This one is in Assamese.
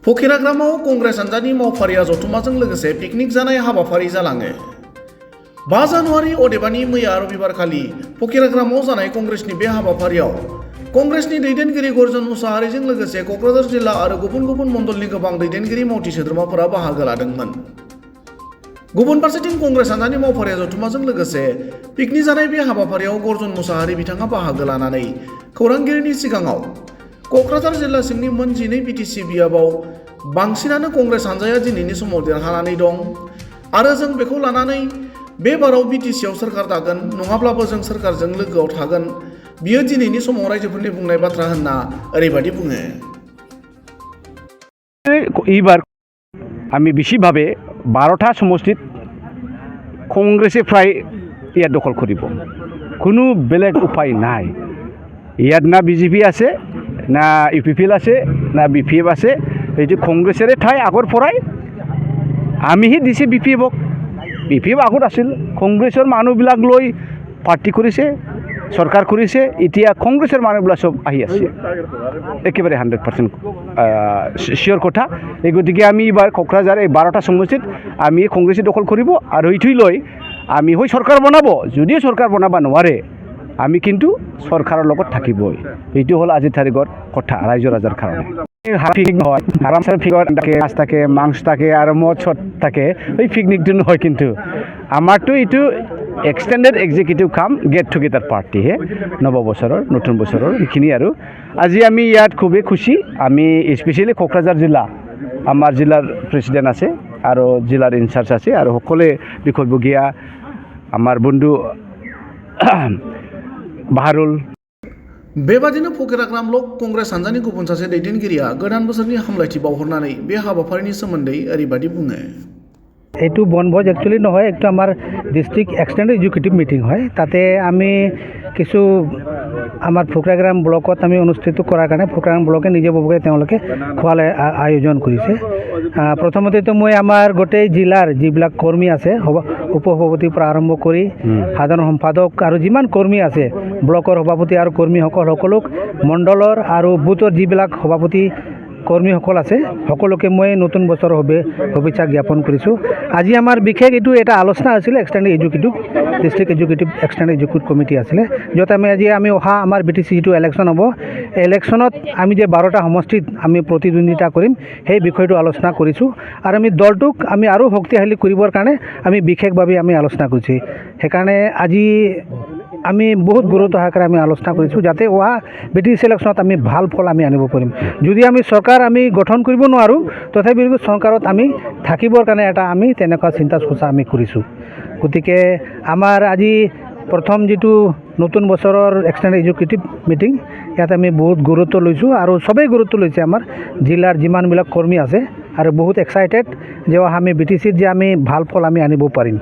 फकिराग्रामाव कंग्रेस हान्जानि मावफारिया जथुम्माजों लोगोसे पिकनिक जानाय हाबाफारि जालाङो। 5 जानुवारि अदेबानि मैया रबिबारखालि फकिराग्रामाव जानाय कंग्रेसनि बे हाबाफारियाव कंग्रेसनि दैदेनगिरि गर्जन मुसाहारिजों लोगोसे क'क्राझार जिल्ला आरो गुबुन गुबुन मण्डलनि गोबां दैदेनगिरि मावथि सोद्रोमाफोरा बाहागो लादोंमोन। गुबुन फारसेथिं कंग्रेस हान्जानि मावफारिया जथुम्माजों लोगोसे पिकनिक जानाय बे हाबाफारियाव गर्जन मुसाहारि बिथाङा बाहागो लानानै खौरांगिरिनि सिगाङाव क'क्राझार जिल्ला सिंनि मोन 12 बिटिसि बियाबाव बांसिनानो कंग्रेस हान्जाया दिनैनि समाव देरहानानै दं आरो जों बेखौ लानानै बे बाराव बिटिसिआव सोरखार दागोन नङाब्लाबो जों सोरखारजों लोगोआव थागोन बियो दिनैनि समाव रायजोफोरनि बुंनाय बाथ्रा होनना ओरैबायदि बुङो। এইবার আমি বেশিভাবে 12টা সমষ্টিত কংগ্রেসে প্রায় ইয়াত দখল কৰিব। কোনো বেলেগ উপায় নাই। ইয়াত না বিজেপি আছে না ইউপিপিএল আছে না বিপিএফ আছে। এইটো কংগ্ৰেছৰে ঠাই আগৰ পৰাই আমিহে দিছে বিপিএফক। বিপিএফ আগত আছিল কংগ্ৰেছৰ মানুহবিলাক লৈ পাৰ্টি কৰিছে চৰকাৰ কৰিছে এতিয়া কংগ্ৰেছৰ মানুহবিলাক সব আহি আছে একেবাৰে 100% শিওৰ কথা। এই গতিকে আমি এবাৰ কোকৰাঝাৰ এই 12টা সমষ্টিত আমি কংগ্ৰেসে দখল কৰিব আৰু এইটোই লৈ আমি হয় সৰকাৰ বনাব। যদিও সৰকাৰ বনাব নোৱাৰে আমি কিন্তু সৰকাৰেৰ লগত থাকিবই। এইটো হল আজিৰ তাৰিখৰ কথা ৰাইজ ৰাজাৰ কাৰণে। আৰামসে ফিগৰ থাকে মাছ থাকে মাংস থাকে আৰ মদ ছট থাকে ওই পিকনিকটো নহয় কিন্তু আমাৰটো এইটো এক্সটেন্ডেড এক্সিকিউটিভ কাম গেট টুগেদাৰ পাৰ্টি হে নববছৰৰ নতুন বছৰৰ এইখিনি আৰু আজি আমি ইয়াত খুবেই খুশি। আমি স্পেচিয়েলি কোকৰাঝাৰ জিলা আমাৰ জিলাৰ প্ৰেসিডেন্ট আছে আৰু জিলাৰ ইনচাৰ্জ আছে আৰু সকলে বিষয়বগীয়া আমাৰ বন্ধু বাহাৰুল। बेबादिनो फकिराग्रामल' कंग्रेस हान्जानि गुबुन सासे दैदेनगिरिया गोदान बोसोरनि हामलायथि बावहरनानै बे हाबाफारिनि सोमोन्दै ओरैबायदि बुङो। এইটো বনভোজ একচুৱেলি নহয়, এইটো আমাৰ ডিষ্ট্ৰিক্ট এক্সটেন্ডেড এক্সিকিউটিভ মিটিং হয়। তাতে আমি কিছু আমাৰ ফকিৰাগ্ৰাম ব্লকত আমি অনুষ্ঠিত কৰাৰ কাৰণে ফকিৰাগ্ৰাম ব্লকে নিজেভাৱে তেওঁলোকে খোৱালে আয়োজন কৰিছে। প্ৰথমতেতো মই আমাৰ গোটেই জিলাৰ যিবিলাক কৰ্মী আছে উপসভাপতিৰ পৰা আৰম্ভ কৰি সাধাৰণ সম্পাদক আৰু যিমান কৰ্মী আছে ব্লকৰ সভাপতি আৰু কৰ্মীসকল সকলোক মণ্ডলৰ আৰু বুথৰ যিবিলাক সভাপতি কৰ্মীসকল আছে সকলোকে মই নতুন বছৰৰ শুভেচ্ছা জ্ঞাপন কৰিছোঁ। আজি আমাৰ বিশেষ এইটো এটা আলোচনা হৈছিলে extended executive district executive extended executive committee আছিলে য'ত আমি অহা আমাৰ বিটিচি যিটো ইলেকশ্যন হ'ব ইলেকশ্যনত আমি যে 12টা সমষ্টিত আমি প্ৰতিদ্বন্দ্বিতা কৰিম সেই বিষয়টো আলোচনা কৰিছোঁ আৰু আমি দলটোক আমি আৰু শক্তিশালী কৰিবৰ কাৰণে আমি বিশেষভাৱে আমি আলোচনা কৰিছোঁ। সেইকাৰণে আজি আমি বহুত গুৰুত্ব সহকাৰে আমি আলোচনা কৰিছোঁ যাতে অহা বিটিচি ইলেকশ্যনত আমি ভাল ফল আমি আনিব পাৰিম। যদি আমি চৰকাৰ আমি গঠন কৰিব নোৱাৰোঁ তথাপিও চৰকাৰত আমি থাকিবৰ কাৰণে এটা আমি তেনেকুৱা চিন্তা চৰ্চা আমি কৰিছোঁ। গতিকে আমাৰ আজি প্ৰথম যিটো নতুন বছৰৰ এক্সটেন্ডেড এক্সিকিউটিভ মিটিং ইয়াত আমি বহুত গুৰুত্ব লৈছোঁ আৰু চবেই গুৰুত্ব লৈছে আমাৰ জিলাৰ যিমানবিলাক কৰ্মী আছে আৰু বহুত এক্সাইটেড যে আমি বিটিচিত যে আমি ভাল ফল আমি আনিব পাৰিম।